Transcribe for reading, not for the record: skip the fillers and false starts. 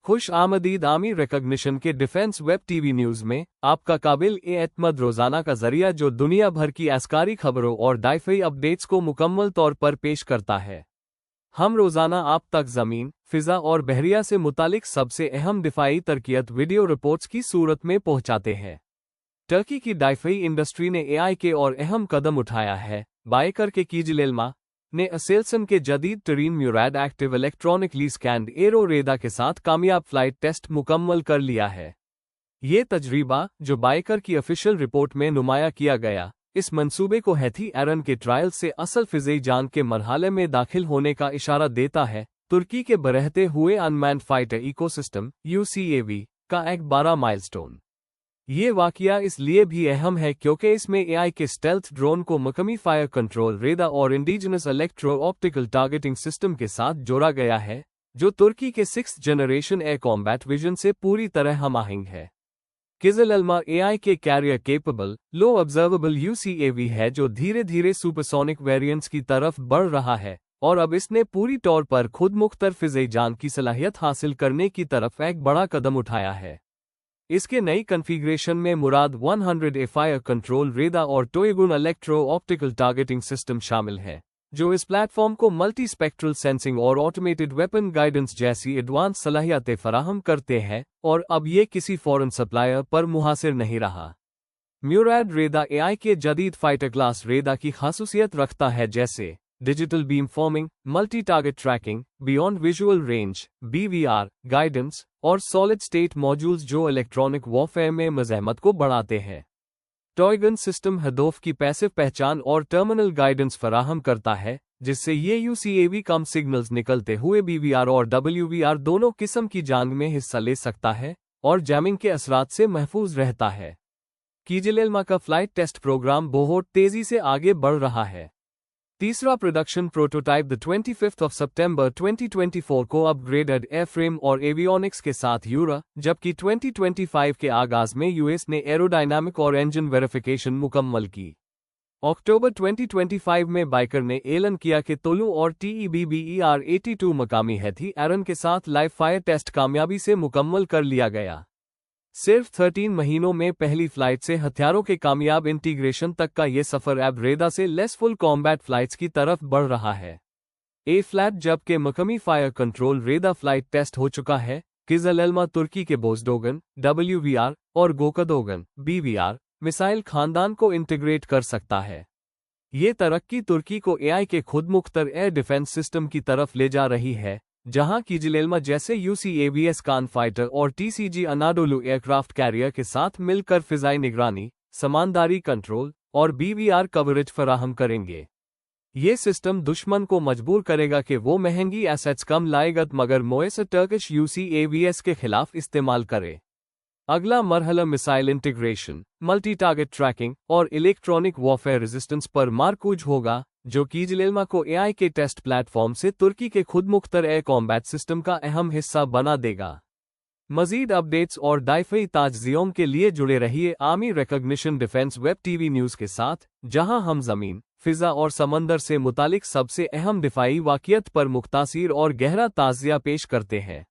खुश आमदीद army recognition के डिफेंस वेब टीवी न्यूज में आपका काबिल एतमद रोजाना का जरिया जो दुनिया भर की एस्कारी खबरों और दाइफई अपडेट्स को मुकम्मल तौर पर पेश करता है। हम रोजाना आप तक जमीन, फिजा और बहरिया से मुतालिक सबसे अहम दिफाई तरक्कियात वीडियो रिपोर्ट्स की सूरत में पहुंचाते हैं। टर्की की दाइफई इंडस्ट्री ने एआई के और अहम कदम उठाया है। बाइकर के कीजिलेल्मा ने असेल्सन के जदीद तरीन म्यूरैड एक्टिव इलेक्ट्रॉनिकली स्कैंड एरो रेदा के साथ कामयाब फ्लाइट टेस्ट मुकम्मल कर लिया है। ये तजरीबा, जो बाइकर की ऑफिशियल रिपोर्ट में नुमाया किया गया, इस मंसूबे को हैथी एरन के ट्रायल से असल फिज़ई जान के मरहले में दाखिल होने का इशारा देता है। तुर्की के बढ़ते हुए अनमैन्ड फाइटर इकोसिस्टम (UCAV) का एक बड़ा माइलस्टोन। ये वाकया इसलिए भी अहम है क्योंकि इसमें एआई के स्टेल्थ ड्रोन को मकमी फायर कंट्रोल रेडा और indigenous electro optical targeting system के साथ जोड़ा गया है, जो तुर्की के 6th generation air combat vision से पूरी तरह हमाहिंग है। किज़िलएल्मा एआई के कैरियर केपेबल, लो ऑब्जर्वेबल UCAV है जो धीरे धीरे सुपरसोनिक वेरिएंट्स की तरफ बढ़ रहा है, और अब इसने पूरी तौर पर खुद मुख्तर फिज़ई जान की सलाहियत हासिल करने की तरफ एक बड़ा कदम उठाया है। इसके नई कॉन्फ़िगरेशन में मुराद 100 फायर कंट्रोल रेडा और टोयगुन इलेक्ट्रो ऑप्टिकल टारगेटिंग सिस्टम शामिल है, जो इस प्लेटफॉर्म को मल्टी स्पेक्ट्रल सेंसिंग और ऑटोमेटेड वेपन गाइडेंस जैसी एडवांस सलाहियतें फराहम करते हैं, और अब ये किसी फॉरेन सप्लायर पर मुहासिर नहीं रहा। म्यूरैड रेडा एआई के जदीद फाइटर क्लास रेडा की खासूसियत रखता है, जैसे digital beam forming, multi target tracking, beyond visual range (BVR) guidance और सॉलिड स्टेट मॉड्यूल्स जो इलेक्ट्रॉनिक वॉरफेयर में मज़ाहमत को बढ़ाते हैं। टॉयगन सिस्टम हदोफ की पैसिव पहचान और टर्मिनल गाइडेंस फराहम करता है, जिससे ये UCAV कम सिग्नल्स निकलते हुए BVR और WVR दोनों किस्म की जंग में हिस्सा ले सकता है और जैमिंग के असरात से महफूज रहता है। कीजिलेल्मा का फ्लाइट टेस्ट प्रोग्राम बहुत तेजी से आगे बढ़ रहा है। तीसरा प्रोडक्शन प्रोटोटाइप 25 सितंबर 2024 को अपग्रेडेड एयरफ्रेम और एवियोनिक्स के साथ यूरा, जबकि 2025 के आगाज में US ने एरोडायनामिक और इंजन वेरिफिकेशन मुकम्मल की। अक्टूबर 2025 में बाइकर ने ऐलान किया कि तोलू और TEBBER-82 मकामी हैथी एरन के साथ लाइव फायर टेस्ट कामयाबी से मुकम्मल कर लिया गया। सिर्फ 13 महीनों में पहली फ्लाइट से हथियारों के कामयाब इंटीग्रेशन तक का ये सफर अब रेडा से लेस फुल कॉम्बैट फ्लाइट्स की तरफ बढ़ रहा है। ए फ्लैट जबकि मकमी फायर कंट्रोल रेडा फ्लाइट टेस्ट हो चुका है, किज़िलएल्मा तुर्की के बोज़डोगन WVR और गोकदोगन BVR मिसाइल खानदान को इंटीग्रेट कर सकता है। ये तरक्की तुर्की को एआई के खुद मुख्तर एयर डिफेंस सिस्टम की तरफ ले जा रही है, जहां कीजिलेल्मा जैसे UCAV स्कान फाइटर और TCG अनाडोलू एयरक्राफ्ट कैरियर के साथ मिलकर फिजाई निगरानी, समानदारी कंट्रोल और BVR कवरेज फराहम करेंगे। ये सिस्टम दुश्मन को मजबूर करेगा कि वो महंगी एसेट्स कम लागत मगर मुयस्सर टर्किश UCAVs के खिलाफ इस्तेमाल करे। अगला मरहला missile integration, multi target tracking और इलेक्ट्रॉनिक वॉरफेयर रेजिस्टेंस पर मारकूज होगा, जो कीजिलेल्मा को एआई के टेस्ट प्लेटफॉर्म से तुर्की के खुद मुख्तर एयर कॉम्बैट सिस्टम का अहम हिस्सा बना देगा। मजीद अपडेट्स और दाइफई ताजज़ियों के लिए जुड़े रहिए army recognition defence web TV news के साथ, जहां हम ज़मीन, फिजा और समंदर से मुतालिक सबसे अहम दिफाई वाक़ियत पर मुख्तासिर और गहरा ताज़िया पेश करते हैं।